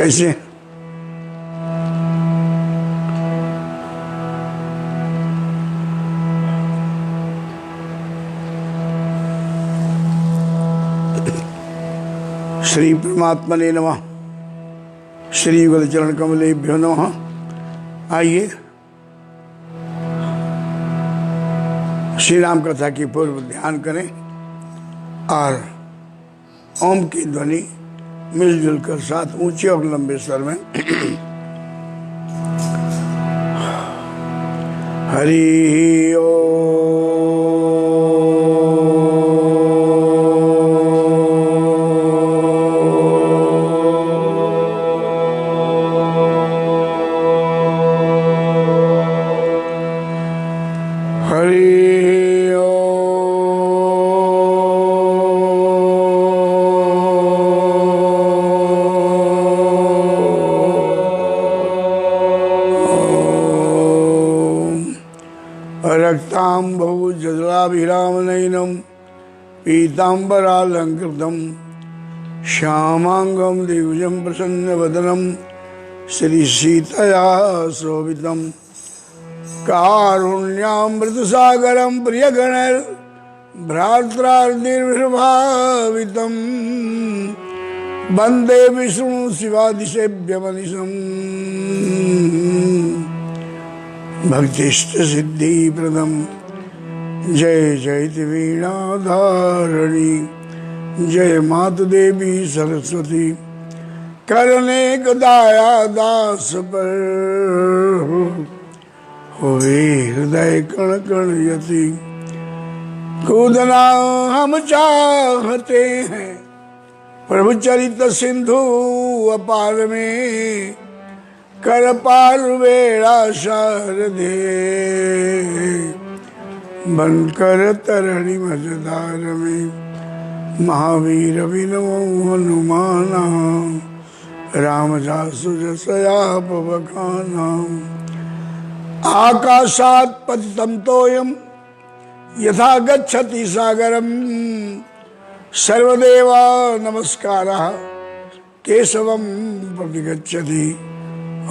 कैसे? श्री परमात्मने नमः। श्री युगल चरण कमलेभ्यो नमः। आइए श्री राम कथा की पूर्व ध्यान करें और ओम की ध्वनि मिलजुल कर साथ ऊंचे और लंबे स्वर में हरि ओम। रक्ताम्बुजलाभिरामनयनं पीताम्बरालंकृतं श्यामांगं दिव्यं प्रसन्नवदनं श्रीसीतया शोभितं कारुण्यामृतसागरं प्रियगणैर्भ्रातृर्निर्भावितं वन्दे विष्णु शिवादिसेव्यमनिशम् भक्तिष्ट सिद्धि प्रदम जय जयति वीणाधारणी जय मातु देवी सरस्वती करने कदाया दास पर हुए हृदय कण कण यति कूदना हम चाहते हैं प्रभु चरित सिंधु अपार में कर पार वेड़ा शारदे बनकर तरणी मजदार में महावीर विनमो हनुमाना राम जासु जसया पवकाना आकाशात् पतितं तोयं यथा गच्छति सागरं सर्वदेवा नमस्कारः केशवं प्रतिगच्छति।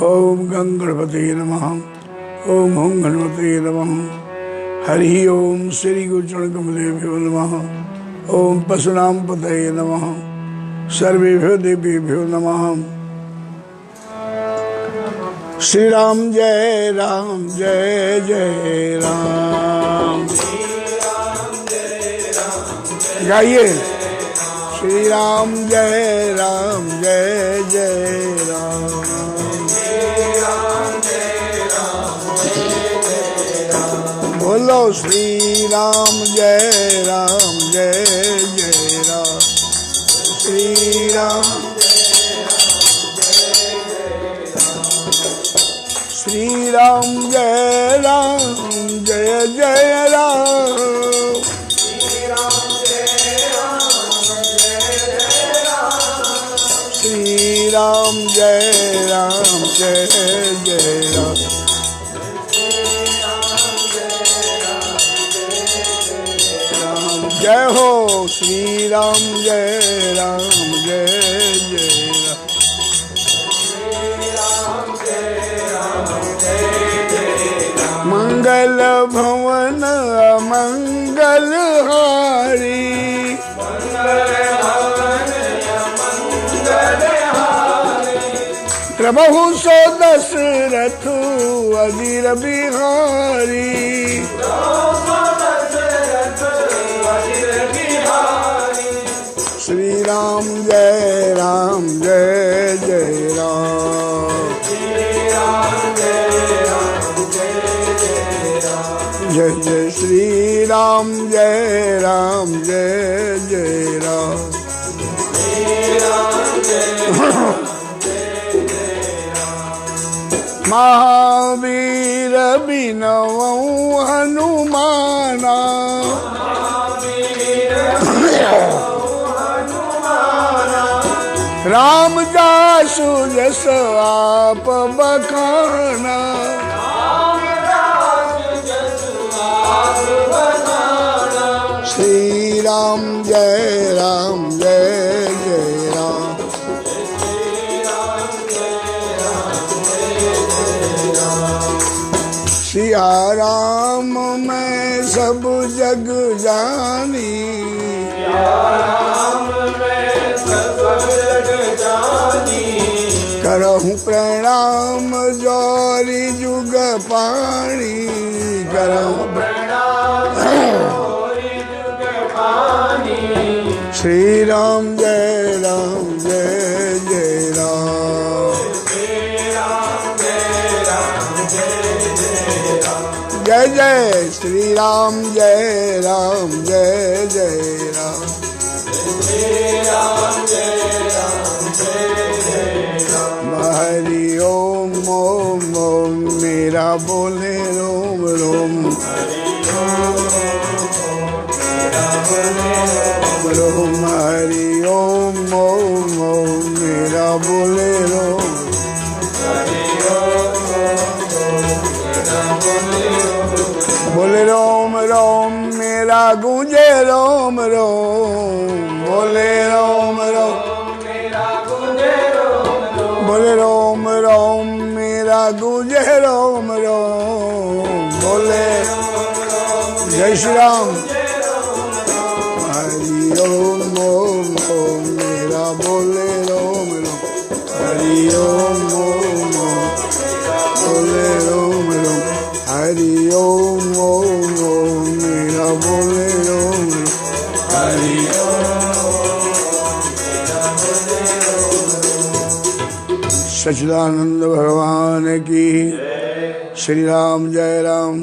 ओम गंगणपते नमः। ओम ओम गणपते नमः। हरि ओम श्री गुरुचरण कमलेभ्यो नमः। ओम पशुनाम पतये नमः। सर्वेभ्यो देवेभ्यो नमः। श्री राम जय जय राम। गाइए श्री राम जय जय राम। बोलो श्री राम जय जय राम। श्री राम श्री राम जय जय राम। श्री राम जय जय राम। जय हो श्री राम जय जय राम। मंगल भवन अमंगल हारी प्रभु सो दशरथ अधीर बिहारी। श्री राम जय जय राम। जय जय श्री राम जय जय राम। महावीर बिनवौ हनुमाना राम जासु जस आप बखाना। श्री राम जय जय राम। सिया राम मैं सब जग जानी, करहूँ प्रणाम जोरी जुग पाणी, करहूँ श्री राम जय जय राम, जय जय श्री राम जय जय राम, हरि ओम ओम ओम मेरा बोले रोम रोम, रोम हरि ओम ओम ओम मेरा बोले रोम, बोले रोम रोम मेरा गूंजे रोम रोम, बोले रोम रोम, बोले रोम रोम मेरा गूंजे रोम रोम, बोले जय श्री राम, हरि ओम ओम ओम मेरा बोले रोम रोम, हरि ओम ओम ओम बोले रोम रोम, हरि ओम ओम ओम मेरा बोले रोम रोम, हरि सच्चिदानंद भगवान की। श्री राम जय राम,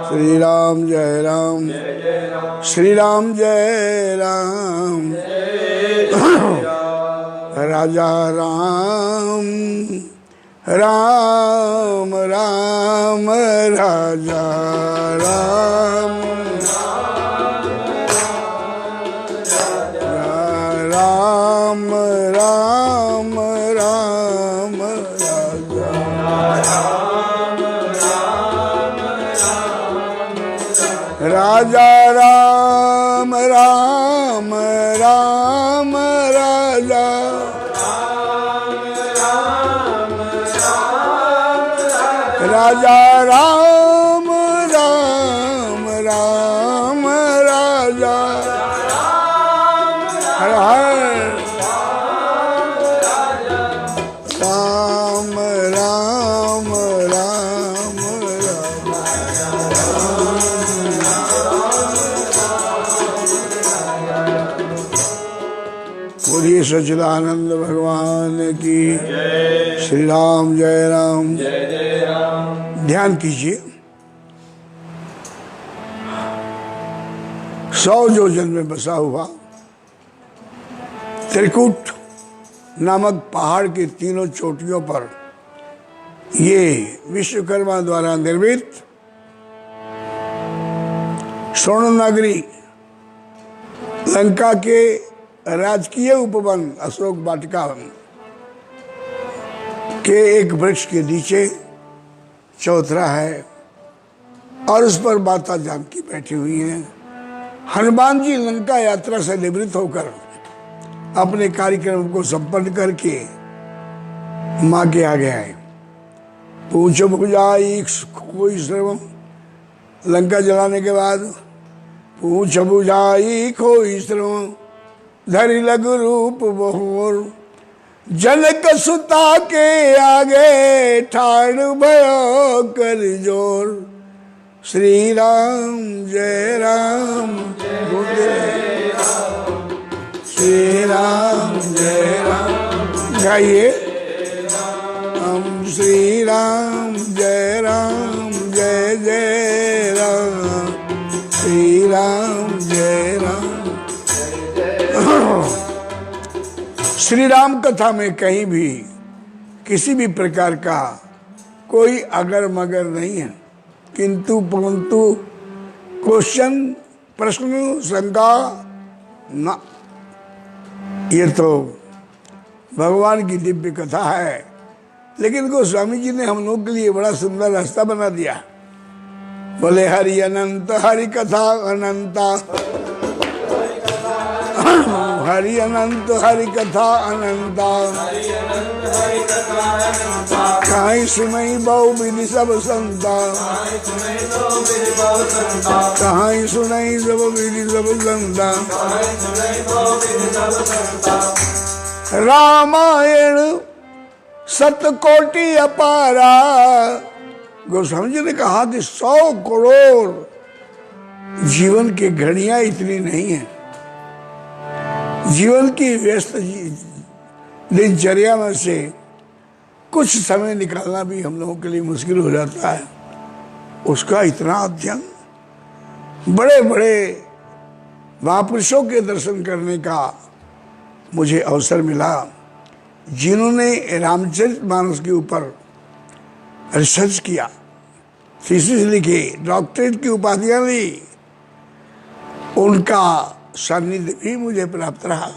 श्री राम जय राम, श्री राम जय राम, राजा राम राम राम राजा राम, राम राम राम राजा, राजा राम राम राम राजा, राजा राम राम राम राजा, हर हर राम राम राम बोलिए सच्चिदानंद भगवान की। श्री राम जय राम, ध्यान कीजिए। 100 योजन में बसा हुआ त्रिकुट नामक पहाड़ की तीनों चोटियों पर ये विश्वकर्मा द्वारा निर्मित स्वर्ण नगरी लंका के राजकीय उपवन अशोक वाटिका के एक वृक्ष के नीचे चौतरा है और उस पर माता जानकी बैठी हुई हैं। हनुमान जी लंका यात्रा से निवृत्त होकर अपने कार्यक्रम को संपन्न करके माँ के आगे आए। पूछ बुझाई कोई श्रवण, लंका जलाने के बाद पूछ बुझाई कोई श्रवण, धरि लघु रूप बहुर, जनक सुता के आगे ठाण भयो कर जोर। श्री राम जय राम, श्री राम जय राम गाइए हम। श्री राम जय जय राम, श्री राम जय राम। श्री राम कथा में कहीं भी किसी भी प्रकार का कोई अगर मगर नहीं है, किंतु परंतु क्वेश्चन प्रश्न शंका ना। ये तो भगवान की दिव्य कथा है, लेकिन गोस्वामी जी ने हम लोग के लिए बड़ा सुंदर रास्ता बना दिया। बोले हरि अनंत, हरि कथा अनंता, हरि अनंत हरि कथा अनंता, कहीं सुनई बहु विधि सब संता, कहीं सुनई सब विधि सब संता। रामायण सतकोटि अपारा। गोस्वामी जी ने कहा कि 100 करोड़ जीवन की घड़ियां इतनी नहीं है। जीवन की व्यस्त दिनचर्या में से कुछ समय निकालना भी हम लोगों के लिए मुश्किल हो जाता है। उसका इतना अध्ययन, बड़े बड़े महापुरुषों के दर्शन करने का मुझे अवसर मिला, जिन्होंने रामचरितमानस के ऊपर रिसर्च किया, थीसिस लिखी, डॉक्टरेट की उपाधियां ली। उनका सानिध्य भी मुझे प्राप्त रहा।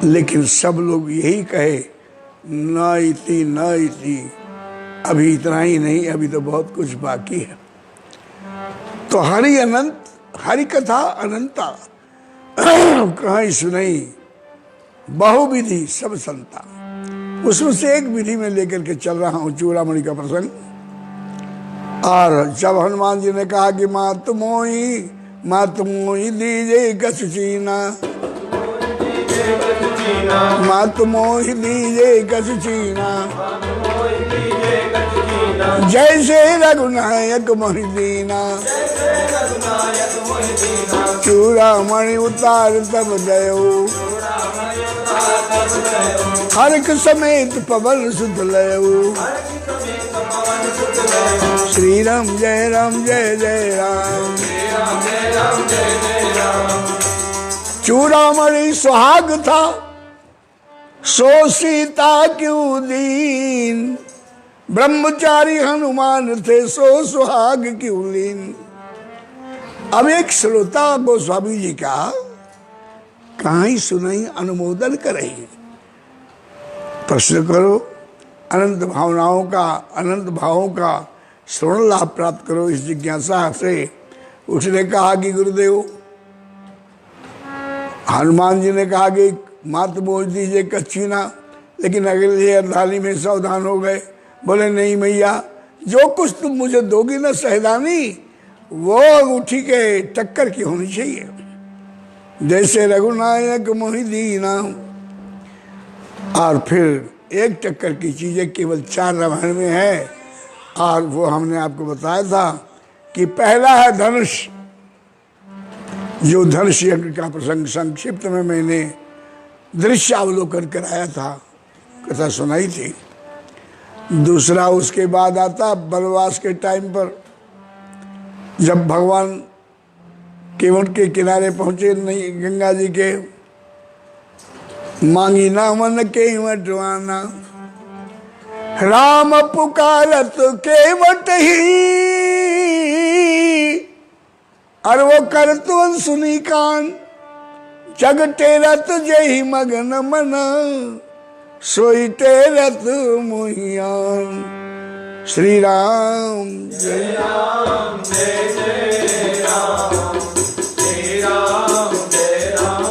लेकिन सब लोग यही कहे, न इति, अभी इतना ही नहीं, अभी तो बहुत कुछ बाकी है। तो हरि अनंत हरि कथा अनंता, कहीं सुनई बहुविधि सब संता। उसमें से एक विधि में लेकर के चल रहा हूं, चूड़ामणि का प्रसंग। और जब हनुमान जी ने कहा कि मात मोही दीजे कछ चीना, मात मोही दीजे कछ चीना, जैसे रघुनायक मोहि दीना, चूड़ामणि उतार तब दयो, हरक समेत पवन सुत लयो। श्री राम जय जय राम। चूड़ामणि सुहाग था, सो सीता क्यों दीन, ब्रह्मचारी हनुमान थे, सो सुहाग क्यों लीन। अब एक श्रोता गोस्वामी जी का कहीं सुनई अनुमोदन करे, प्रश्न करो, अनंत भावनाओं का, अनंत भावों का श्रवण लाभ प्राप्त करो, इस जिज्ञासा से उसने कहा कि गुरुदेव, हनुमान जी ने कहा कि मात बोल दीजिए कच्छीना, लेकिन अगले अर्धाली में सावधान हो गए। बोले नहीं मैया, जो कुछ तुम मुझे दोगी ना सहदानी, वो अंगूठी के टक्कर की होनी चाहिए, जैसे रघुनायक मोहि दीना। और फिर एक टक्कर की चीजें केवल 4 रामायण में है, और वो हमने आपको बताया था कि पहला है धनुष, जो धनुष यज्ञ का प्रसंग संक्षिप्त में मैंने दृश्यावलोकन कराया था, कथा सुनाई थी। दूसरा उसके बाद आता वनवास के टाइम पर, जब भगवान केवट के किनारे पहुंचे, नहीं गंगा जी के, मांगी ना मन केवटवाना, राम पुकारत केवट ही, और वो करतुन सुनी कान, जग टेरत जय मगन मन, सोई टेरत मोहियान। श्री राम जय राम जय जय राम, श्री राम जय राम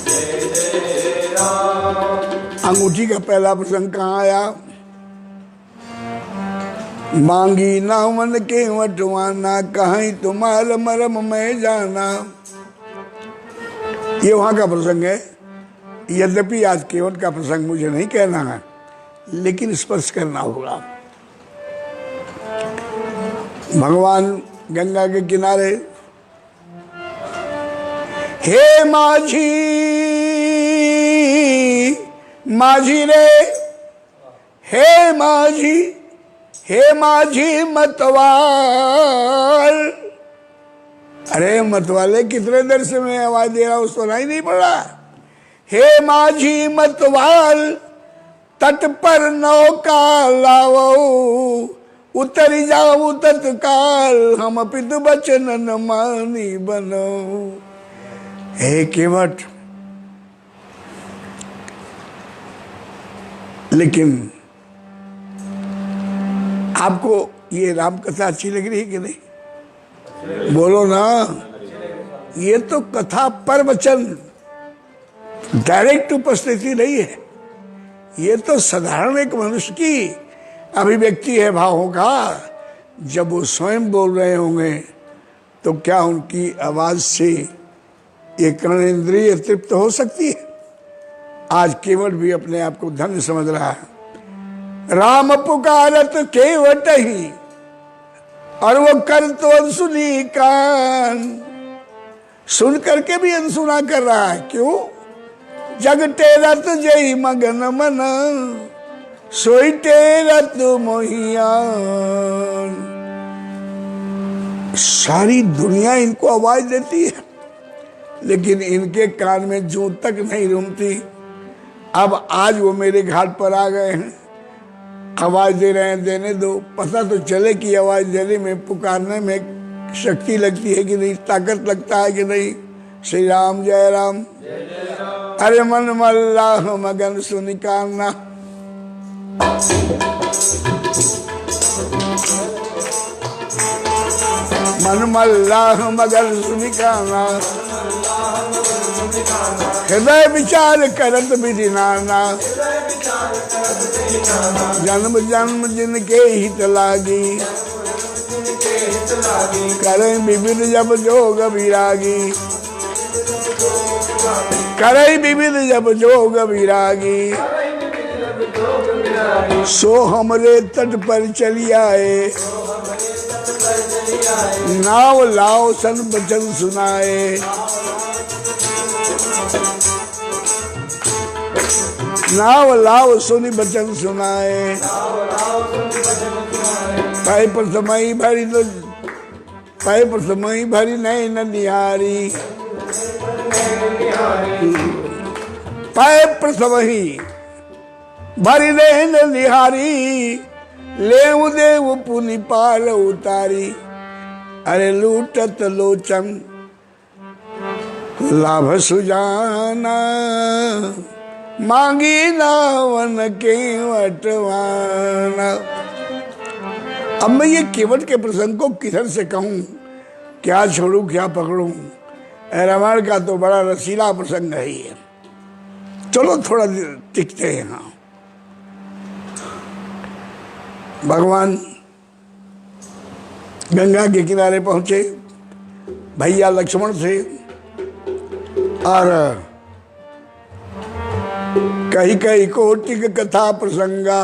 जय जय राम। अंगूठी का पहला प्रसंग कहाँ आया? मांगी ना मन के वटवाना, कहीं तुम्हार मरम में जाना। ये वहां का प्रसंग है। यद्यपि आज केवट का प्रसंग मुझे नहीं कहना है, लेकिन स्पर्श करना होगा। भगवान गंगा के किनारे, हे माझी माझी रे, हे माझी, हे माझी मतवाल। अरे मतवाले, कितने देर से मैं आवाज दे रहा हूं, सुनाई नहीं पड़ रहा? हे माझी मतवाल, तट पर नौका लावो, उतरी जाऊ तत्काल, हम पित बचन न मानी बनो। हे केवट, लेकिन आपको ये राम कथा अच्छी लग रही है कि नहीं? बोलो ना। ये तो कथा पर वचन, डायरेक्ट उपस्थिति नहीं है, ये तो साधारण एक मनुष्य की अभिव्यक्ति है भावों का। जब वो स्वयं बोल रहे होंगे तो क्या उनकी आवाज से ये कर्णेंद्रिय तृप्त हो सकती है? आज केवट भी अपने आप को धन्य समझ रहा है। राम पुकारत केवट ही और वो कर तो अनसुनी कान, सुन करके भी अनसुना कर रहा है। क्यों? जग टेरत जय मगन मन, सोई टेरत मोहियान। सारी दुनिया इनको आवाज देती है, लेकिन इनके कान में जूं तक नहीं रूमती। अब आज वो मेरे घाट पर आ गए हैं, आवाज दे रहे हैं, देने दो, पता तो चले कि आवाज देने में, पुकारने में शक्ति लगती है कि नहीं, ताकत लगता है कि नहीं। श्री राम जय राम। अरे मन मल्लाह मगन सुनि कान्हा, मन मल्लाह मगन सुनि कान्हा, हृदय विचार करत विधि नाना, जन्म जन्म जिनके हित लागी, करें विविध जब जोग विरागी, करें विविध जब जोग विरागी। सो हमरे तट पर चली आए, नाव लाओ सन बचन सुनाए, नाव लाओ सुनी बचन सुनाए। पाए पर समय भरी तो, पाए पर समय भरी नहीं न निहारी, पाए पर समय भरी नहीं न निहारी, लेव देव पुनि पार उतारी। अरे लूटत लोचन लाभ सुजाना, मांगी नावन केवटवाना। अब मैं ये केवट के प्रसंग को किधर से कहूं, क्या छोड़ू क्या पकड़ूं? रामायण का तो बड़ा रसीला प्रसंग है ये। चलो थोड़ा टिकते हैं यहाँ। भगवान गंगा के किनारे पहुंचे भैया लक्ष्मण से, और कही कही कोटिक कथा प्रसंगा,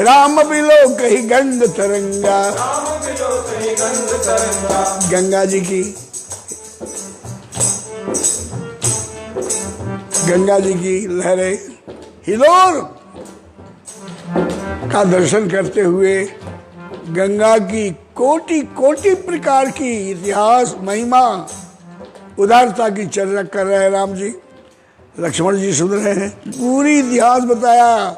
राम बिलो कही गंग तरंगा। गंगा जी की, गंगा जी की लहरें हिलोर का दर्शन करते हुए गंगा की कोटि कोटि प्रकार की इतिहास महिमा उदारता की चर्चा कर रहे हैं राम जी। लक्ष्मण जी सुन रहे हैं, पूरी इतिहास बताया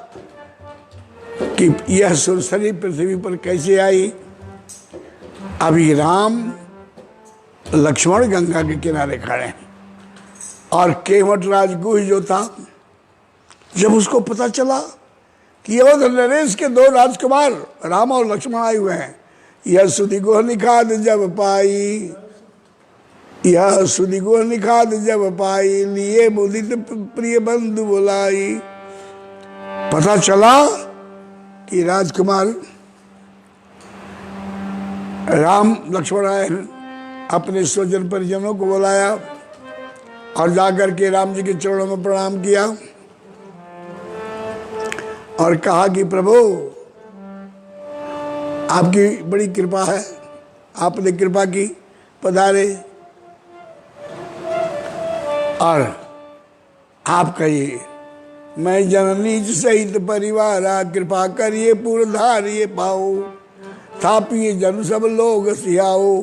कि यह सुरसरी पृथ्वी पर कैसे आई। अभी राम लक्ष्मण गंगा के किनारे खड़े हैं, और केवट राजगुह जो था, जब उसको पता चला कि अवध नरेश के दो राजकुमार राम और लक्ष्मण आए हुए हैं, यह सुधि गुह निखाद जब पाई, यह सुधि गुह निखाद जब पाई, लिए मुदित प्रिय बंधु बुलाई। पता चला कि राजकुमार राम लक्ष्मण आए हैं, अपने स्वजन परिजनों को बुलाया और जाकर के राम जी के चरणों में प्रणाम किया और कहा कि प्रभु आपकी बड़ी कृपा है, आपने कृपा की, पधारे। और आप कहिए, मैं जननी सहित परिवारा, कृपा करिए पूर्वधारिये पाओ, थापिए जन सब लोग सियाओ।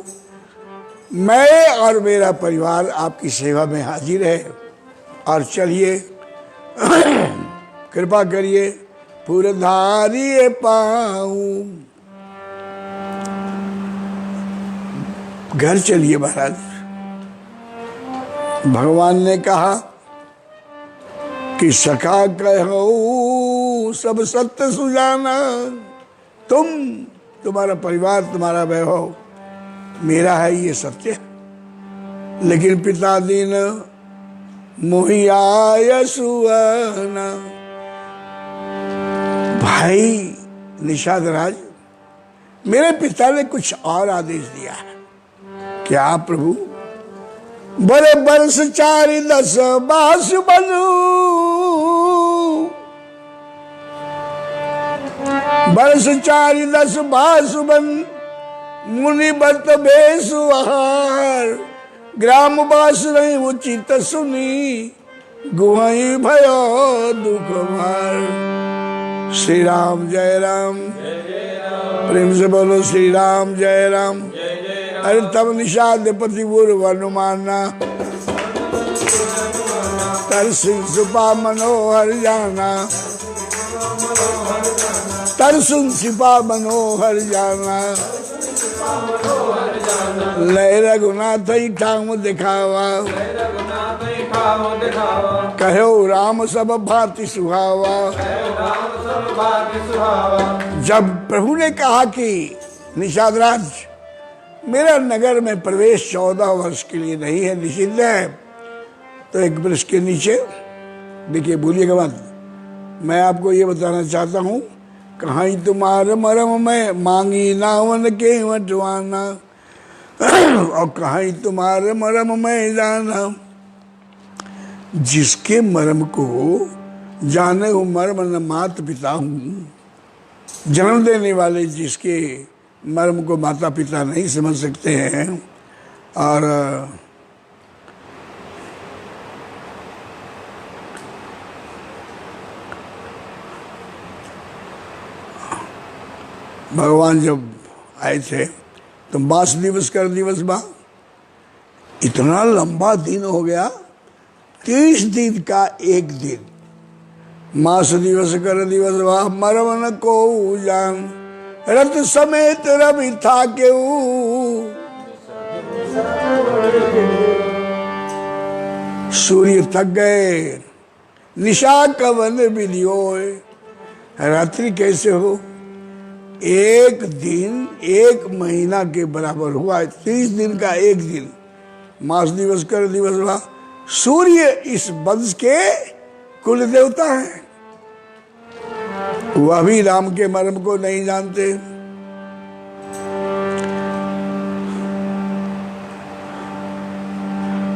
मैं और मेरा परिवार आपकी सेवा में हाजिर है, और चलिए कृपा करिए पूर्वधारिये पाऊं। घर चलिए महाराज। भगवान ने कहा कि सखा कहो सब सत्य सुजाना, तुम, तुम्हारा परिवार, तुम्हारा वैभव मेरा है, ये सत्य। लेकिन पिता दीन मोहिया सुवना। भाई निषाद राज, मेरे पिता ने कुछ और आदेश दिया है। क्या प्रभु? बड़े बरस 4-10 बास बनू, बरस 4-10 बास बन, मुनि बत बेसुहार, ग्राम बास नहीं उचित सुनी, गुहाई भयो दुख मार। श्री राम जय राम, प्रेम से बोलो श्री राम जय राम। अरे तब निषाद पति पूर्व अनुमाना, तरसिन सुपा मनोहर जाना, तरसुन सिपा मनोहर जाना। लय रघुनाथ ठाम दिखावा, कहो राम सब भांति सुहावा। जब प्रभु ने कहा कि निषाद राज, मेरा नगर में प्रवेश 14 वर्ष के लिए नहीं है, निषिद्ध है, तो एक वृक्ष के नीचे, देखिए भूलिएगा मत, मैं आपको ये बताना चाहता हूँ, कहाँ तुम्हार मरम में मांगी नावन के वटवाना, और कहाँ तुम्हारे मरम में जाना। जिसके मरम को जाने हो मर्म न माता पिता हूँ, जन्म देने वाले जिसके मर्म को माता पिता नहीं समझ सकते हैं, और भगवान जब आए थे तो बास दिवस कर दिवस बा, इतना लंबा दिन हो गया, 30 दिन का एक दिन, मास दिवस कर दिवस बा, मरम न को जान, रथ समेत रवि था केऊ, सूर्य थक गए निशा कवन विधियोय। रात्रि कैसे हो? एक दिन 1 महीना के बराबर हुआ, 30 दिन का एक दिन, मास दिवस कर दिवस हुआ। सूर्य इस वंश के कुल देवता है, वह भी राम के मर्म को नहीं जानते।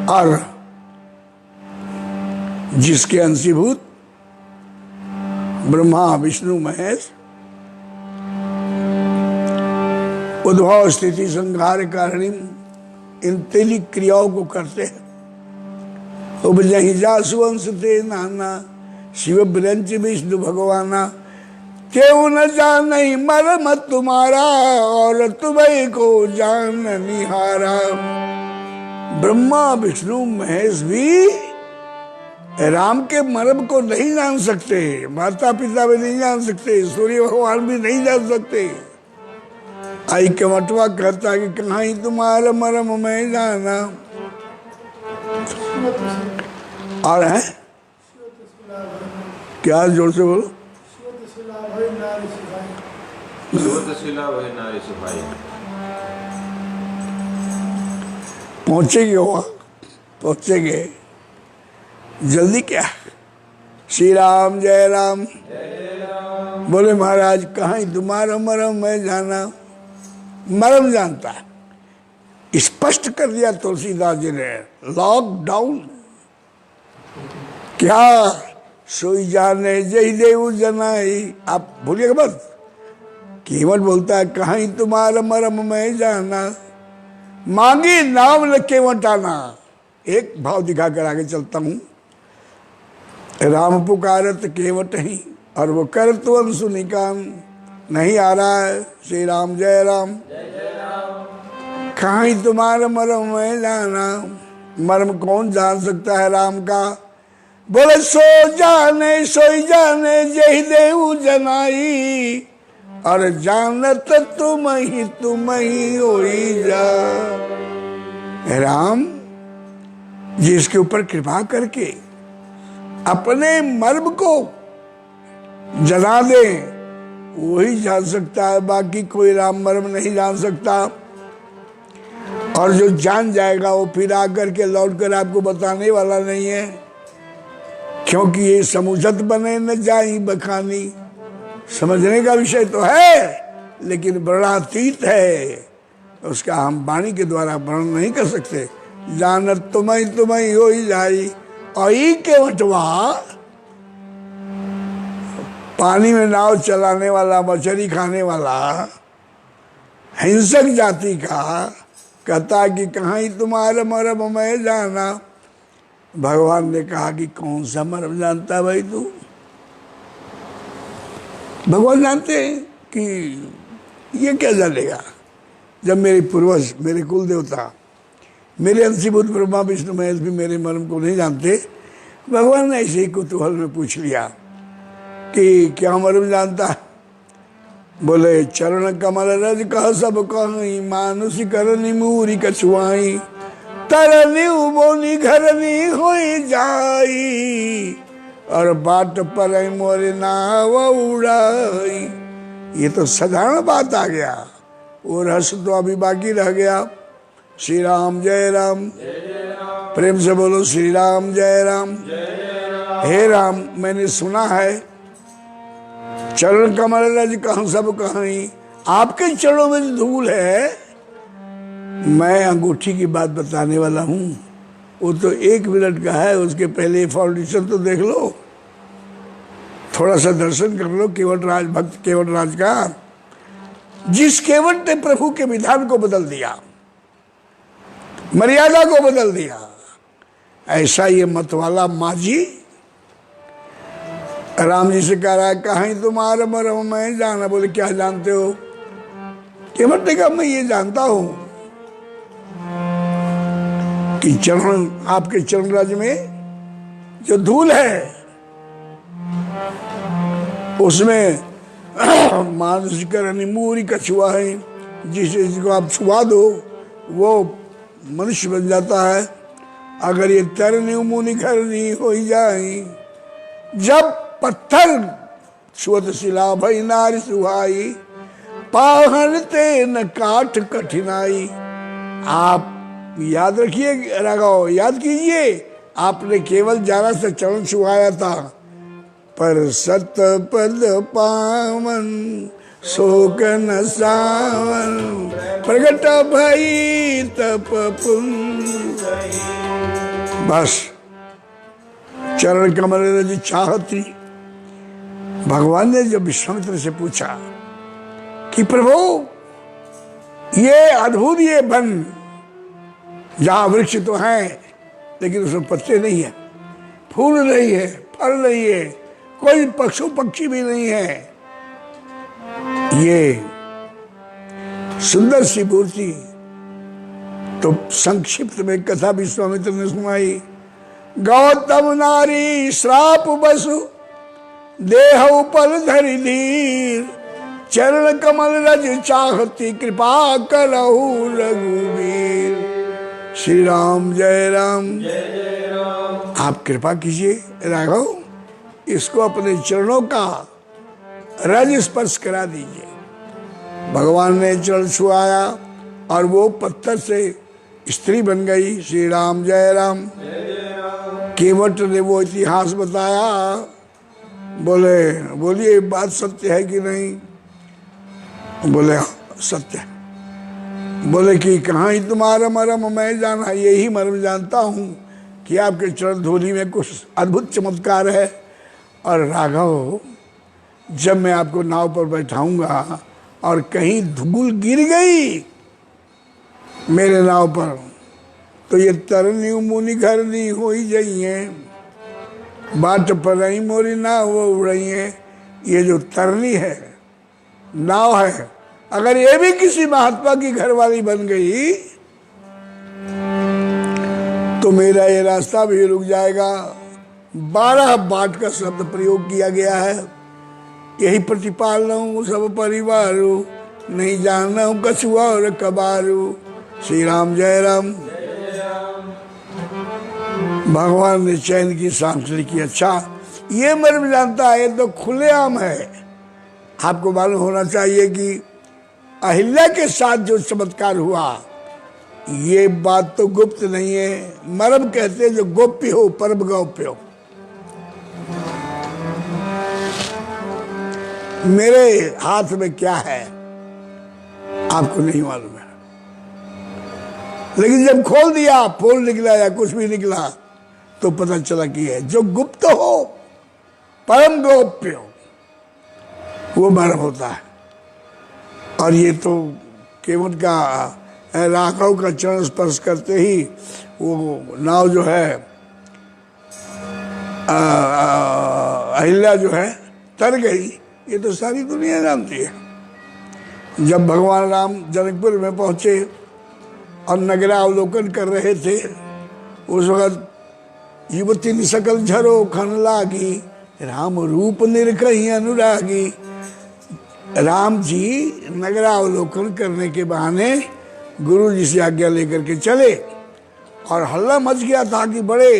और जिसके अंशीभूत ब्रह्मा विष्णु महेश उद्भव स्थिति संहार कारिणी इन 3 क्रियाओं को करते हैं। उपजहि जासुवंश ते नाना, शिव ब्रंच विष्णु भगवाना, केहू न जान मरम तुम्हारा, और तुम्हें को जान निहारा। ब्रह्मा विष्णु महेश भी राम के मर्म को नहीं जान सकते, माता पिता भी नहीं जान सकते, सूर्य भगवान भी नहीं जान सकते। आई के मटवा कहता कि कहाँ ही तुम्हारा मर्म में जाना। और है क्या? जोर से बोलो। पहुंचेंगे वहां, पहुंचेंगे, जल्दी क्या। श्री राम जय राम। बोले महाराज कहाँ ही तुम्हारा मरम में जाना। मरम जानता है, स्पष्ट कर दिया तुलसीदास जी ने, लॉकडाउन। क्या सोई जाने जय देव जनाई। आप भूलिएगा मत, कीमत बोलता है कहाँ ही तुम्हारा मरम में जाना, मांगी नाम न केवट आना। एक भाव दिखा कर आगे चलता हूं। राम पुकारत केवट ही, और वो करत वंशु निकाम। नहीं आ रहा है। श्री राम जय राम। कहाँ ही तुम्हारा मरम में जाना। मर्म कौन जान सकता है राम का? बोले सो जाने सोई जाने जय देव जनाई, और जानत तुम ही होई जा। राम जिसके ऊपर कृपा करके अपने मर्म को जना दे, वही जान सकता है, बाकी कोई राम मर्म नहीं जान सकता। और जो जान जाएगा वो फिर आकर के लौट कर आपको बताने वाला नहीं है, क्योंकि ये समुझत बने न जाई बखानी। समझने का विषय तो है लेकिन वर्णातीत है, उसका हम वाणी के द्वारा वर्णन नहीं कर सकते। जानत तुम्हें हो ही जाई। और ई के वटवा पानी में नाव चलाने वाला, मछली खाने वाला हिंसक जाति का कहता कि कहाँ ही तुम्हारा मरम मैं जाना। भगवान ने कहा कि कौन सा मरम जानता भाई तू? भगवान जानते हैं कि ये क्या जानेगा, जब मेरे पूर्वज, मेरे कुल देवता, मेरे अंशीभूत ब्रह्मा विष्णु महेश भी मेरे मर्म को नहीं जानते। भगवान ने ऐसे ही कुतूहल में पूछ लिया कि क्या मर्म जानता है? बोले चरण कमल रज कह सब कहीं, मानुष करनी मूरी कछुआई, तरनी उबोनी घरनी होई जाई, और बाट पर मोरे नाव उड़ाई। ये तो साधारण बात आ गया, वो रहस्य तो अभी बाकी रह गया। श्री राम जय राम, प्रेम से बोलो श्री राम जय राम। हे राम, मैंने सुना है चरण कमल रज कहाँ सब कहीं, आपके चरणों में जो धूल है, मैं अंगूठी की बात बताने वाला हूँ। वो तो 1 मिनट का है, उसके पहले फाउंडेशन तो देख लो, थोड़ा सा दर्शन कर लो केवट राज, भक्त केवट राज का, जिस केवट ने प्रभु के विधान को बदल दिया, मर्यादा को बदल दिया, ऐसा ये मतवाला माझी राम जी से कह रहा है कहीं तुम्हारा मरम मैं जाना। बोले क्या जानते हो? केवट ने कहा मैं ये जानता हूं कि चरण, आपके चरण राज में जो धूल है उसमें मानुष करनी मूरी कछुआ है, जिसको आप छुआ दो वो मनुष्य बन जाता है। अगर ये तरनी मुनि घरनी हो जाए, जब पत्थर छुअत शिला भई नारी सुहाई, पाहनते न काठ कठिनाई। आप याद रखिए, राघव याद कीजिए, आपने केवल जाना से चरण छुआया था, पर सत पद पावन शोक न सावन, प्रगट भई तप पुण्य। बस चरण कमल रज चाहती। भगवान ने जब विश्वामित्र से पूछा कि प्रभु ये अद्भुत, ये वन जहां वृक्ष तो हैं लेकिन उसमें पत्ते नहीं है, फूल नहीं है, फल नहीं है, कोई पशु पक्षी भी नहीं है, ये सुंदर सी मूर्ति। तो संक्षिप्त में कथा विश्वामित्र ने सुनाई। गौतम नारी श्राप बसु देह पर धरि धीर, चरण कमल रज चाहती कृपा करहु रघुवीर। श्री राम जय राम। आप कृपा कीजिए राघव, इसको अपने चरणों का रज स्पर्श करा दीजिए। भगवान ने चरण छुआया और वो पत्थर से स्त्री बन गई। श्री राम जय राम। केवट ने वो इतिहास बताया। बोलिए बात सत्य है कि नहीं? बोले सत्य है। बोले कि कहाँ ही तुम्हारा मरम मैं जाना, यही मरम जानता हूँ कि आपके चरण धूलि में कुछ अद्भुत चमत्कार है। और राघव, जब मैं आपको नाव पर बैठाऊंगा और कहीं धूल गिर गई मेरे नाव पर, तो ये तरनी मुनि घरनी हो ही जाइए, बाट पर रही मोरी नाव वो उड़ई है। ये जो तरनी है, नाव है, अगर ये भी किसी महात्मा की घरवाली बन गई तो मेरा ये रास्ता भी रुक जाएगा। 12 बाट का शब्द प्रयोग किया गया है। यही प्रतिपालनऊ सब परिवारू, नहीं जानना कछुआ और कबारू। श्री राम जय राम। भगवान ने चैन की सांस लिखी। अच्छा, ये मर्म जानता है तो खुलेआम है। आपको मालूम होना चाहिए कि अहिल्या के साथ जो चमत्कार हुआ, ये बात तो गुप्त नहीं है, मर्म कहते हैं जो गोप्य हो, परम गौप्य हो। मेरे हाथ में क्या है आपको नहीं मालूम है, लेकिन जब खोल दिया, फूल निकला या कुछ भी निकला, तो पता चला कि है जो गुप्त हो, परम गोप्य हो, वो मर्म होता है। और ये तो केवट का राघव का चरण स्पर्श करते ही वो नाव जो है अहिल्या जो है तर गई, ये तो सारी दुनिया जानती है। जब भगवान राम जनकपुर में पहुंचे और नगरावलोकन कर रहे थे, उस वक्त युवती ने सकल झरो खन लागी, राम रूप निरखहि अनुरागी। राम जी नगरावलोकन करने के बहाने गुरु जी से आज्ञा लेकर के चले और हल्ला मच गया था कि बड़े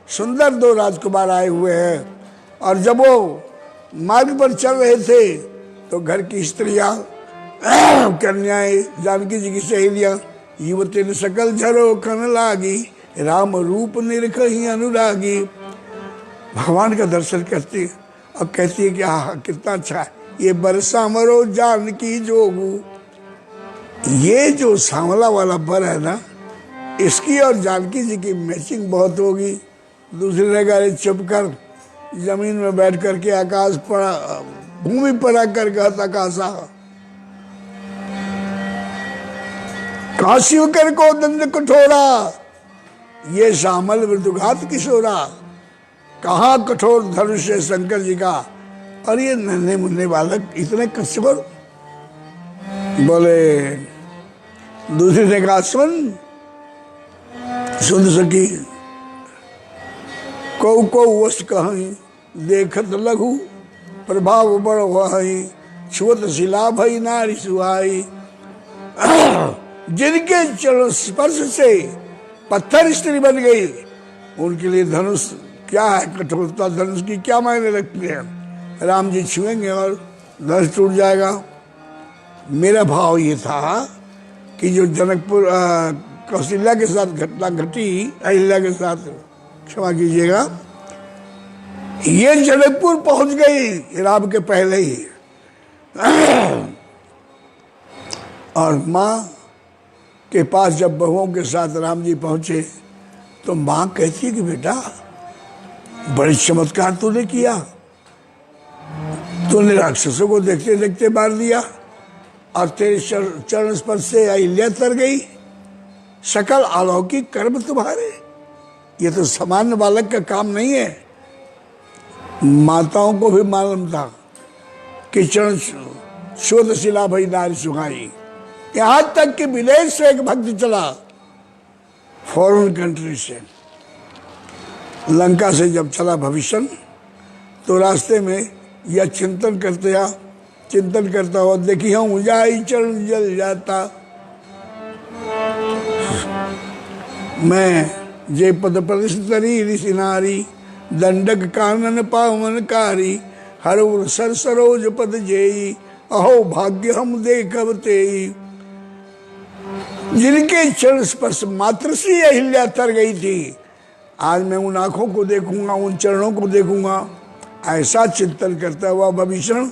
सुंदर दो राजकुमार आए हुए हैं। और जब वो मार्ग पर चल रहे थे तो घर की स्त्रियां, कन्याएं, जानकी जी की सहेलियां, युवती ने सकल झरो खन लागी, राम रूप निरखहि अनुरागी। भगवान का दर्शन करती और कहती है कि हाँ कितना अच्छा है, ये बरसा मरो जानकी जोगू। ये जो सांवला वाला बर है ना, इसकी और जानकी जी की मैचिंग बहुत होगी। दूसरी जगह चुप कर जमीन में बैठ करके आकाश पड़ा, भूमि पड़ा कर कहता कासा, काशी कर को दंड कठोरा, ये शामल मृदुघात किशोरा। कहाँ कठोर धनुष है शंकर जी का, और ये नन्हे मुन्ने बालक इतने कठोर। बोले दूसरी ने कहा सुन सकी, को वश कहीं देखत लघु, प्रभाव बड़ वही, छुअत शिला भई नारी सुहाई। जिनके चरण स्पर्श से पत्थर स्त्री बन गई, उनके लिए धनुष क्या है, कठोरता धनुष की क्या मायने रखती है। राम जी छुएंगे और धनुष टूट जाएगा। मेरा भाव ये था कि जो जनकपुर कौशल्या के साथ घटना घटी, अहिल्या के साथ, क्षमा कीजिएगा, ये जनकपुर पहुंच गई राम के पहले ही। और माँ के पास जब बहुओं के साथ राम जी पहुंचे तो माँ कहती है कि बेटा बड़े चमत्कार तूने किया, तूने राक्षसों को देखते देखते मार दिया और तेरे चरण स्पर्श से अहिल्या तर गई। सकल अलौकिक कर्म तुम्हारे, ये तो सामान्य बालक का काम नहीं है। माताओं को भी मालूम था कि चरण शोध शिला भई नारी सुहाई। यहां तक कि विदेश से एक भक्त चला, फॉरेन कंट्री से, लंका से जब चला भविष्य, तो रास्ते में यह चिंतन करता हुआ देखी हूं जाई चरण जल जाता, मैं जे पद प्रतिष्ठरी ऋषि नारी, दंडक कानन पावनकारी, हर सर सरोज पद जेई, अहो भाग्य हम देखब तेई। जिनके चरण स्पर्श मात्र से अहिल्या तर गई थी, आज मैं उन आंखों को देखूंगा, उन चरणों को देखूंगा। ऐसा चिंतन करता हुआ विभीषण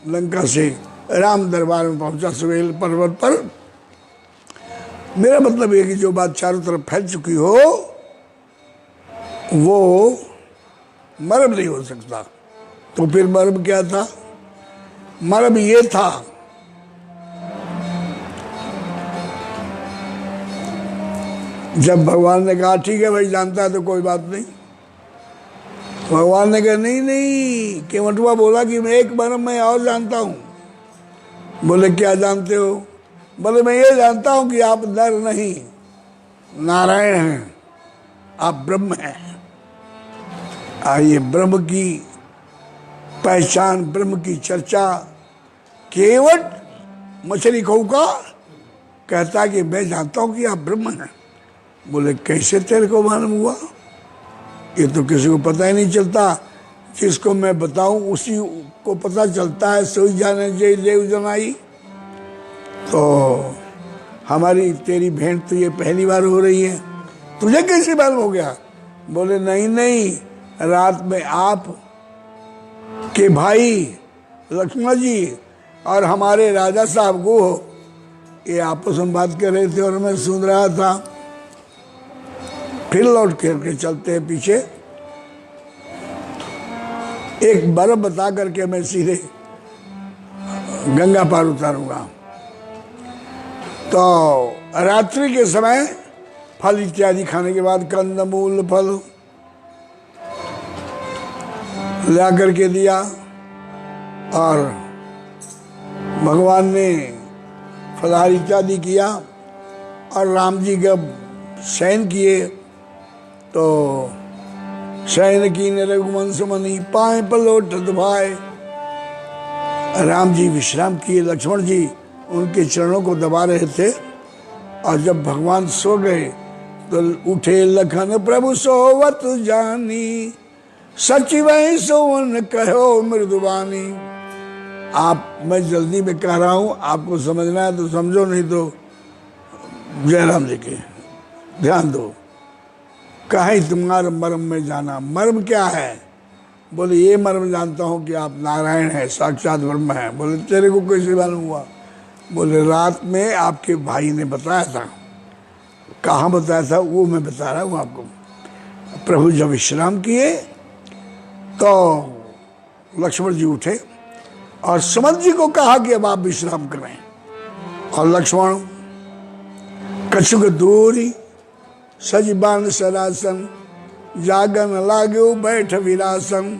लंका से राम दरबार में पहुंचा, सुवेल पर्वत पर। मेरा मतलब है कि जो बात चारों तरफ फैल चुकी हो वो मर्म नहीं हो सकता। तो फिर मर्म क्या था? मर्म ये था जब भगवान ने कहा ठीक है भाई जानता है तो कोई बात नहीं, भगवान ने कहा नहीं, केवटुआ बोला कि मैं एक मर्म मैं और जानता हूं। बोले क्या जानते हो? बोले मैं ये जानता हूं कि आप नर नहीं नारायण हैं, आप ब्रह्म हैं। आइए, ब्रह्म की पहचान, ब्रह्म की चर्चा केवट मछली खौका कहता कि मैं जानता हूं कि आप ब्रह्म हैं। बोले कैसे तेरे को मालूम हुआ? ये तो किसी को पता ही नहीं चलता, जिसको मैं बताऊं उसी को पता चलता है। सोई जाने जे देव जनाई। तो हमारी तेरी भेंट तो ये पहली बार हो रही है, तुझे कैसे मालूम हो गया? बोले नहीं नहीं, रात में आप के भाई लक्ष्मण जी और हमारे राजा साहब को ये आपस में बात कर रहे थे और मैं सुन रहा था। फिर लौट करके चलते हैं पीछे, एक बर्फ बता करके मैं सीधे गंगा पार उतारूंगा। तो रात्रि के समय फल इत्यादि खाने के बाद कंदमूल फल ला करके दिया और भगवान ने फलाहार इत्यादि किया और राम जी जब शयन किए तो शयन की रघुवंश मनी पाए पलोटत भाई। राम जी विश्राम किए, लक्ष्मण जी उनके चरणों को दबा रहे थे और जब भगवान सो गए तो उठे लखन प्रभु सोवत जानी, सचिव सोवन कहो मृदुबानी। आप, मैं जल्दी में कह रहा हूं, आपको समझना है तो समझो, नहीं तो जयराम जी के ध्यान दो। कहे तुम्हारा मर्म में जाना, मर्म क्या है? बोले ये मर्म जानता हूं कि आप नारायण हैं, साक्षात ब्रह्म हैं। बोले तेरे को कैसे मालूम हुआ? बोले रात में आपके भाई ने बताया था। कहाँ बताया था वो मैं बता रहा हूँ आपको। प्रभु जब विश्राम किए तो लक्ष्मण जी उठे और सुमंत जी को कहा कि अब आप विश्राम करें। और लक्ष्मण कछुक दूरी सजबान सरासन, जागन लागो बैठ विरासन।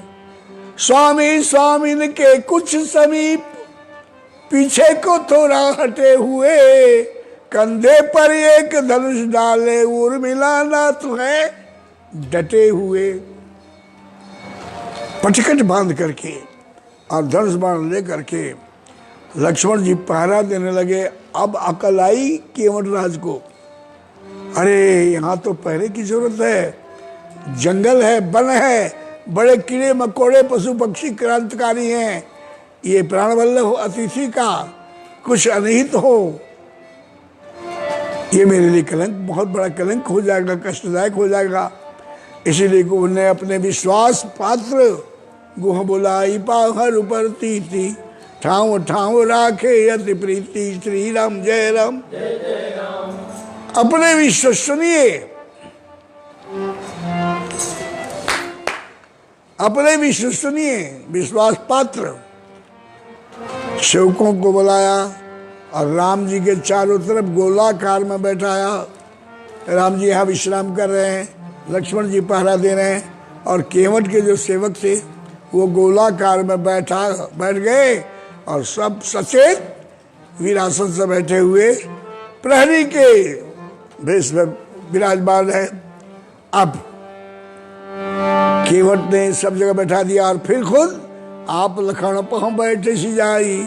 स्वामी स्वामिन के कुछ समीप, पीछे को थोड़ा हटे हुए, कंधे पर एक धनुष डाले, उर्मिला नाथ है डटे हुए। पटकट बांध करके और धनुष बाण ले करके लक्ष्मण जी पहरा देने लगे। अब अकल आई केवटराज को, अरे यहाँ तो पहरे की जरूरत है, जंगल है, वन है, बड़े कीड़े मकोड़े पशु पक्षी क्रांतिकारी हैं, ये प्राणवल्लभ अतिथि का कुछ अनिहित हो, ये मेरे लिए कलंक, बहुत बड़ा कलंक हो जाएगा, कष्टदायक हो जाएगा। इसीलिए उन्हें अपने विश्वास पात्र गुह बुलाई पाहर ऊपर तीती, ठाव ठाव राखे अति प्रीति, श्री राम जय राम। अपने विश्वसनीय, अपने विश्वसनीय विश्वास पात्र सेवकों को बुलाया और राम जी के चारों तरफ गोलाकार में बैठाया। राम जी यहाँ विश्राम कर रहे हैं, लक्ष्मण जी पहरा दे रहे हैं और केवट के जो सेवक थे वो गोलाकार में बैठ गए और सब सचेत वीरासन से बैठे हुए प्रहरी के भेष में विराजमान है। अब केवट ने सब जगह बैठा दिया और फिर खुद आप लखन पह बैठे सी जाई,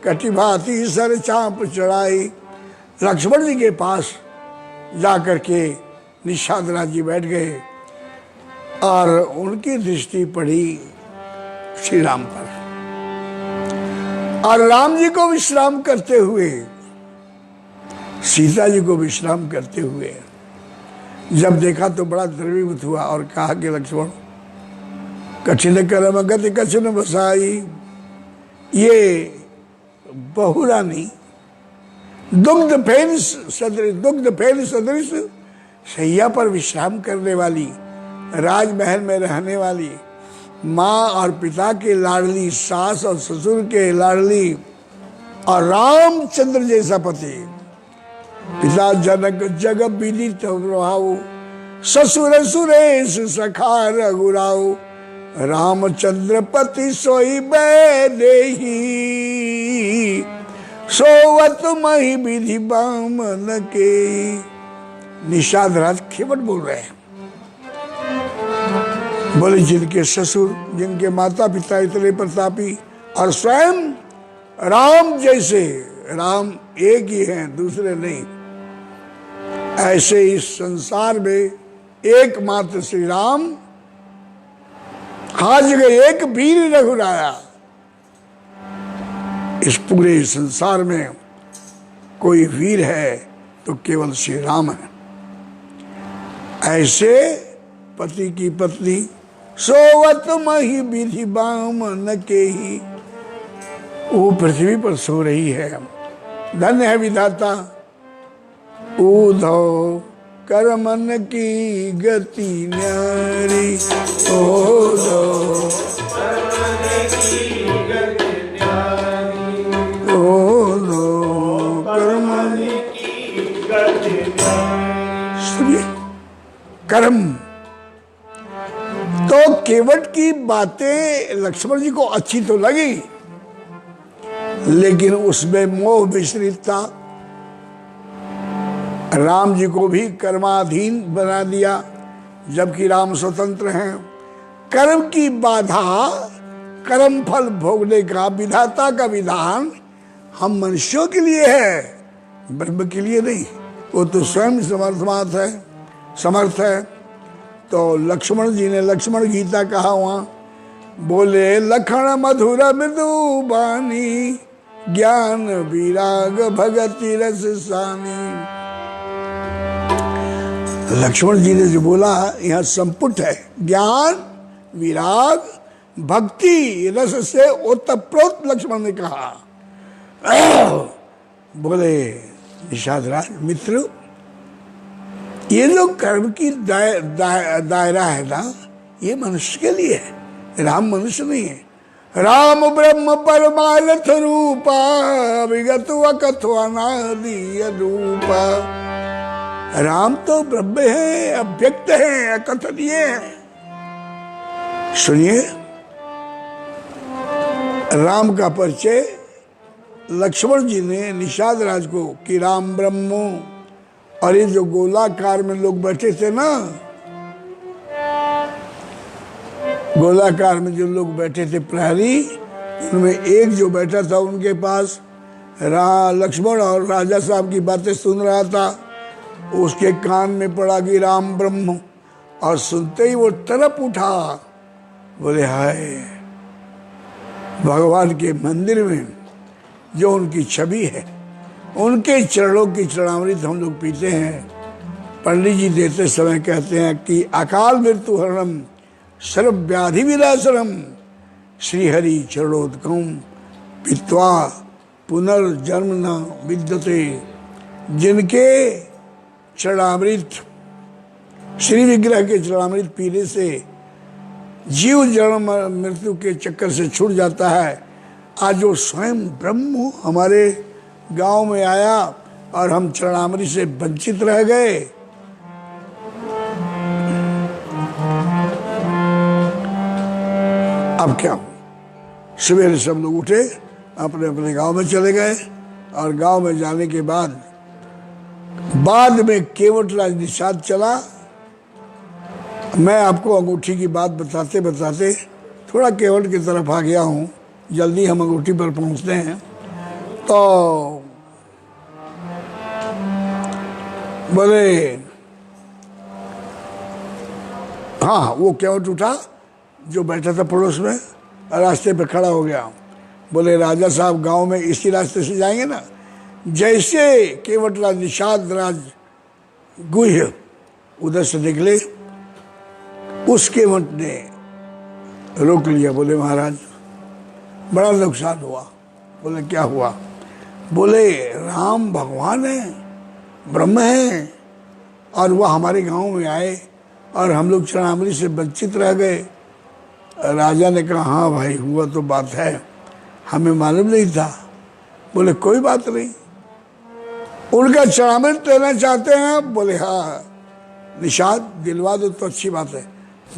कटी भाती सर चाप चढ़ाई। लक्ष्मण जी के पास जाकर के निषाद राज जी बैठ गए और उनकी दृष्टि पड़ी श्री राम पर और राम जी को विश्राम करते हुए, सीता जी को विश्राम करते हुए जब देखा तो बड़ा द्रवीभूत हुआ और कहा कि लक्ष्मण कठिन कर्म गति कछुन बसाई। ये बहुरानी दुग्ध फेन सदृश शैया पर विश्राम करने वाली, राजमहल में रहने वाली, माँ और पिता के लाडली, सास और ससुर के लाडली और रामचंद्र जैसा पति, पिता जनक जग विदित प्रभाव, ससुर सुरेश सखा रघुराव, रामचंद्र पति सोई बैदेही, सोवत मही विधि बामन के। निषाद राज केवट बोल रहे हैं, बोले जिनके ससुर, जिनके माता पिता इतने प्रतापी और स्वयं राम जैसे, राम एक ही हैं दूसरे नहीं, ऐसे इस संसार में एकमात्र श्री राम, हर जगह एक वीर रघुराया। इस पूरे संसार में कोई वीर है तो केवल श्री राम है। ऐसे पति की पत्नी सोवत मही विधि बामन के ही, वो पृथ्वी पर सो रही है। धन्य है विधाता उधो करमन की गति न्यारी, उधो करमन की गति न्यारी। सुनिए, कर्म तो केवट की बातें लक्ष्मण जी को अच्छी तो लगी, लेकिन उसमें मोह मिश्रित था। राम जी को भी कर्माधीन बना दिया, जबकि राम स्वतंत्र हैं। कर्म की बाधा, कर्म फल भोगने का विधाता का विधान हम मनुष्यों के लिए है, ब्रह्म के लिए नहीं। वो तो स्वयं समर्थ है। तो लक्ष्मण जी ने लक्ष्मण गीता कहा वहां, बोले लखन मधुर मृदु बानी, ज्ञान विराग भगति रस सानी। लक्ष्मण जी ने जो बोला यहाँ संपुट है, ज्ञान विराग भक्ति रस से ओतप्रोत लक्ष्मण ने कहा। बोले निषाद राज मित्र, ये जो कर्म की दायरा है ना, ये मनुष्य के लिए है, राम मनुष्य नहीं है। राम ब्रह्म परमार्थ रूपा, विगत कथवानादि रूपा। राम तो ब्रह्म है, अव्यक्त है, अकथनीय है। सुनिए, राम का परिचय लक्ष्मण जी ने निषाद राज को कि राम ब्रह्म, और ये जो गोलाकार में लोग बैठे थे ना, गोलाकार में जो लोग बैठे थे प्रहरी, उनमें एक जो बैठा था उनके पास लक्ष्मण और राजा साहब की बातें सुन रहा था। उसके कान में पड़ा कि राम ब्रह्म, और सुनते ही वो तड़प उठा। बोले हाय, भगवान के मंदिर में जो उनकी छवि है, उनके चरणों की चरणामृत हम लोग पीते हैं। पंडित जी देते समय कहते हैं कि अकाल मृत्यु हरणम सर्व व्याधि विनाशनम श्रीहरि चरणोदकम पीत्वा पुनर्जन्म न विद्यते। जिनके चरणामृत, श्री विग्रह के चरणामृत पीने से जीव जन्म मृत्यु के चक्कर से छूट जाता है। आज वो स्वयं ब्रह्म हमारे गांव में आया और हम चरणामृत से वंचित रह गए। अब क्या, सवेरे सब लोग उठे, अपने अपने गांव में चले गए, और गांव में जाने के बाद में केवट राज निषाद चला। मैं आपको अंगूठी की बात बताते बताते थोड़ा केवट की तरफ आ गया हूँ, जल्दी हम अंगूठी पर पहुँचते हैं। तो बोले हाँ, वो केवट उठा जो बैठा था पड़ोस में, रास्ते पे खड़ा हो गया। बोले राजा साहब गांव में इसी रास्ते से जाएंगे ना? जैसे केवट राज निषाद राज गुह्य उधर से निकले, उस केवट ने रोक लिया। बोले महाराज बड़ा नुकसान हुआ। बोले क्या हुआ? बोले राम भगवान है, ब्रह्म है, और वह हमारे गांव में आए और हम लोग चरणामृत से वंचित रह गए। राजा ने कहा हाँ भाई, हुआ तो बात है, हमें मालूम नहीं था। बोले कोई बात नहीं, उनका चरणामृत लेना चाहते हैं? बोले हाँ निषाद दिलवा दो तो अच्छी बात है।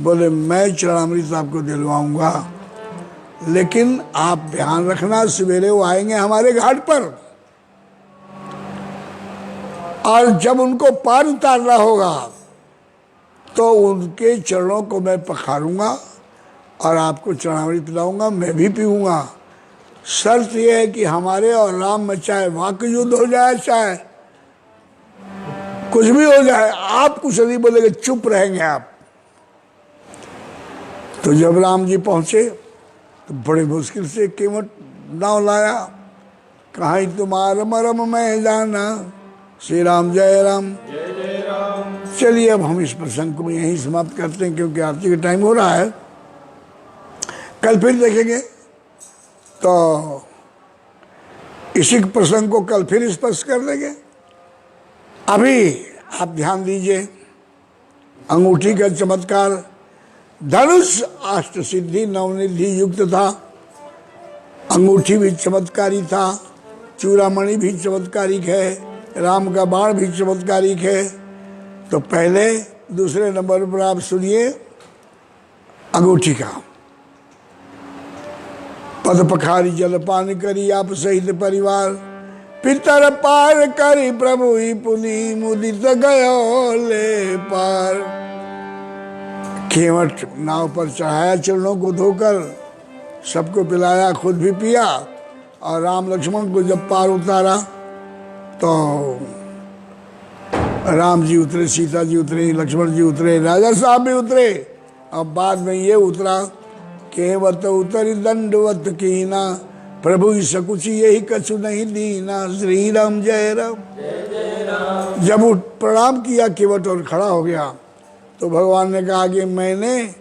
बोले मैं चरणामृत आपको दिलवाऊंगा, लेकिन आप ध्यान रखना सवेरे वो आएंगे हमारे घाट पर, और जब उनको पार उतारना होगा तो उनके चरणों को मैं पखारूंगा और आपको चरणामृत पिलाऊंगा, मैं भी पीऊंगा। शर्त यह है कि हमारे और राम में चाहे वाक युद्ध हो जाए, चाहे कुछ भी हो जाए, आप कुछ नहीं बोलेंगे, चुप रहेंगे आप। तो जब राम जी पहुंचे तो बड़े मुश्किल से केवट नाव लाया। कहा तुम्हारा मरम मैं जाना, श्री राम जय राम। चलिए अब हम इस प्रसंग को यहीं समाप्त करते हैं, क्योंकि आरती का टाइम हो रहा है। कल फिर देखेंगे, तो इसी प्रसंग को कल फिर स्पर्श कर लेंगे। अभी आप ध्यान दीजिए, अंगूठी का चमत्कार, धनुष अष्ट सिद्धि नवनिधि युक्त था, अंगूठी भी चमत्कारी था, चूड़ामणि भी चमत्कारिक है, राम का बाण भी चमत्कारिक है। तो पहले दूसरे नंबर पर आप सुनिए अंगूठी का। पद पखारी जलपान करी आप सहित परिवार, पितर पार करी प्रभु ही पुनि मुदित गयो ले पार। केवट नाव पर चढ़ाया चरणों को धोकर, सबको पिलाया, खुद भी पिया, और राम लक्ष्मण को जब पार उतारा तो राम जी उतरे, सीता जी उतरे, लक्ष्मण जी उतरे, राजा साहब भी उतरे। अब बाद में ये उतरा, केवट उतरी दंडवत कीना, प्रभु ही सकुची यही कछु नहीं दीना, श्री राम जय राम। जब उठ प्रणाम किया केवट और खड़ा हो गया, तो भगवान ने कहा कि मैंने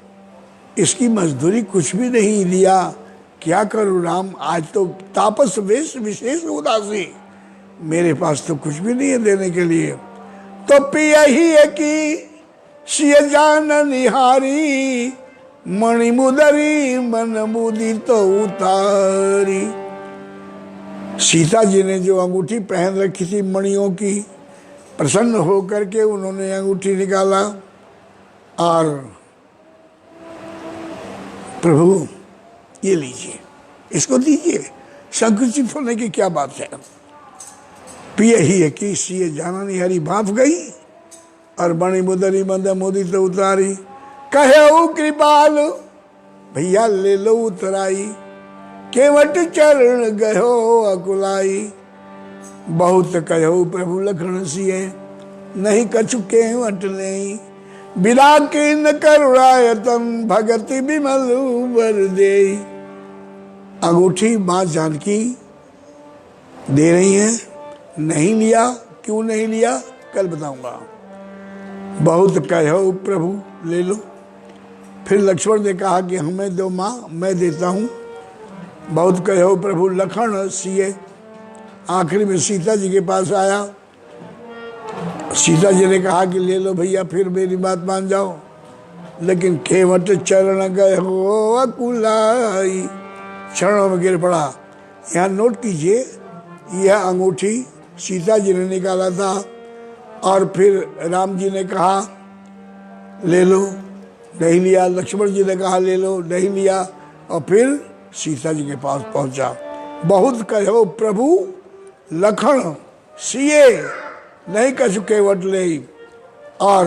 इसकी मजदूरी कुछ भी नहीं लिया, क्या करूं राम, आज तो तापस वेश विशेष उदासी, मेरे पास तो कुछ भी नहीं है देने के लिए। तो पिया ही है कि सिय जान निहारी, मणि मुदरी मन मुदी तो उतारी। सीता जी ने जो अंगूठी पहन रखी थी मणियों की, प्रसन्न होकर के उन्होंने अंगूठी निकाला और प्रभु ये लीजिए, इसको दीजिए, संकुचित होने की क्या बात है। पिय ही है कि सिय जाना निहारी, भाप गई और मणि मुदरी मंद मोदी तो उतारी। कहे कृपाल भैया ले लो उतराई, केवट चरण गयो अकुलाई। बहुत कहो प्रभु लखन सिए, नहीं कछु केवट नहीं, बिना किन करुणायतन भगति बिमल वर दे। अंगूठी मां जानकी दे रही है, नहीं लिया, क्यों नहीं लिया कल बताऊंगा। बहुत कहो प्रभु ले लो। फिर लक्ष्मण ने कहा कि हमें दो माँ, मैं देता हूँ। बहुत कहो प्रभु लखन सिए। आखिर में सीता जी के पास आया, सीता जी ने कहा कि ले लो भैया, फिर मेरी बात मान जाओ। लेकिन केवट चरण गयो अकुलाई, चरणों में गिर पड़ा। यहाँ नोट कीजिए, यह अंगूठी सीता जी ने निकाला था, और फिर राम जी ने कहा ले लो, नहीं लिया, लक्ष्मण जी ने कहा ले लो, नहीं लिया, और फिर सीता जी के पास पहुंचा। बहुत कहो प्रभु लखन सिए, नहीं कछु केवट ले, और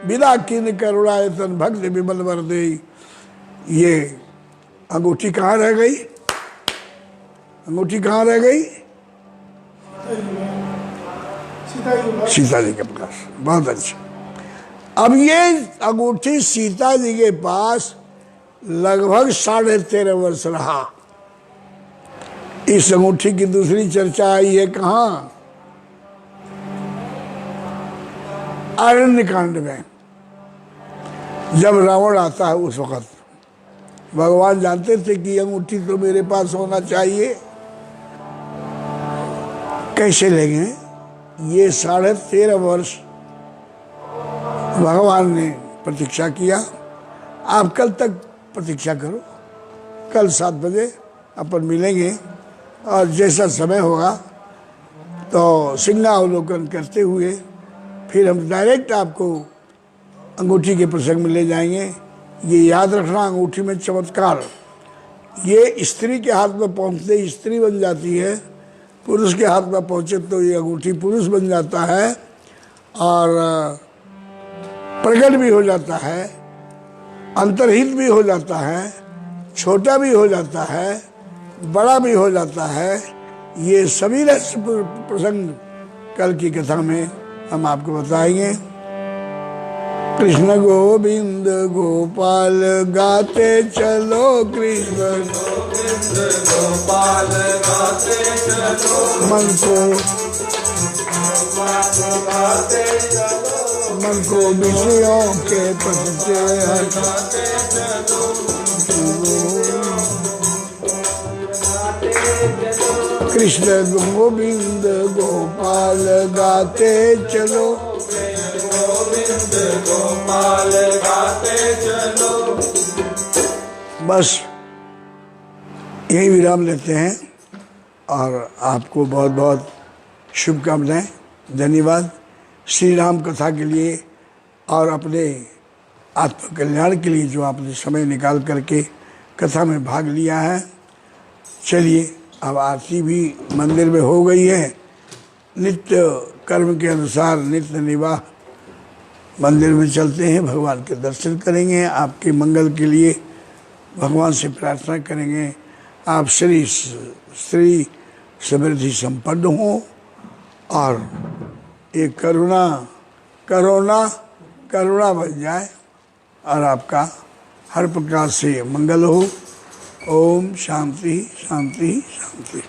बिना किन करुणायतन भक्त विमल वर दे। ये अंगूठी कहाँ रह गई, अंगूठी कहाँ रह गई, सीता जी के पास। बहुत अच्छा। अब ये अंगूठी सीता जी के पास लगभग 13.5 वर्ष रहा। इस अंगूठी की दूसरी चर्चा आई है कहाँ, अरण्य कांड में। जब रावण आता है उस वक्त भगवान जानते थे कि अंगूठी तो मेरे पास होना चाहिए, कैसे लेंगे। ये 13.5 वर्ष भगवान ने प्रतीक्षा किया। आप कल तक प्रतीक्षा करो, कल 7 बजे अपन मिलेंगे, और जैसा समय होगा तो सिंहावलोकन करते हुए फिर हम डायरेक्ट आपको अंगूठी के प्रसंग में ले जाएंगे। ये याद रखना, अंगूठी में चमत्कार, ये स्त्री के हाथ में पहुंचते स्त्री बन जाती है, पुरुष के हाथ में पहुंचे तो ये अंगूठी पुरुष बन जाता है, और प्रकट भी हो जाता है, अंतर्हित भी हो जाता है, छोटा भी हो जाता है, बड़ा भी हो जाता है। ये सभी रहस्य प्रसंग कल की कथा में हम आपको बताएंगे। कृष्ण गोविंद गोपाल गाते चलो, कृष्ण गोपाल गाते चलो, मन को मन को विषयों के पथ से हटाते कृष्ण गोविंद गोपाल गाते चलो, गोविंद गोपाल गाते चलो। बस यही विराम लेते हैं और आपको बहुत बहुत शुभकामनाएं, धन्यवाद। श्री राम कथा के लिए और अपने आत्मकल्याण के लिए जो आपने समय निकाल करके कथा में भाग लिया है। चलिए, अब आरती भी मंदिर में हो गई है। नित्य कर्म के अनुसार नित्य निवाह मंदिर में चलते हैं, भगवान के दर्शन करेंगे, आपके मंगल के लिए भगवान से प्रार्थना करेंगे, आप श्री समृद्धि संपन्न हो और ये करुणा बन जाए और आपका हर प्रकार से मंगल हो। ओम शांति शांति शांति।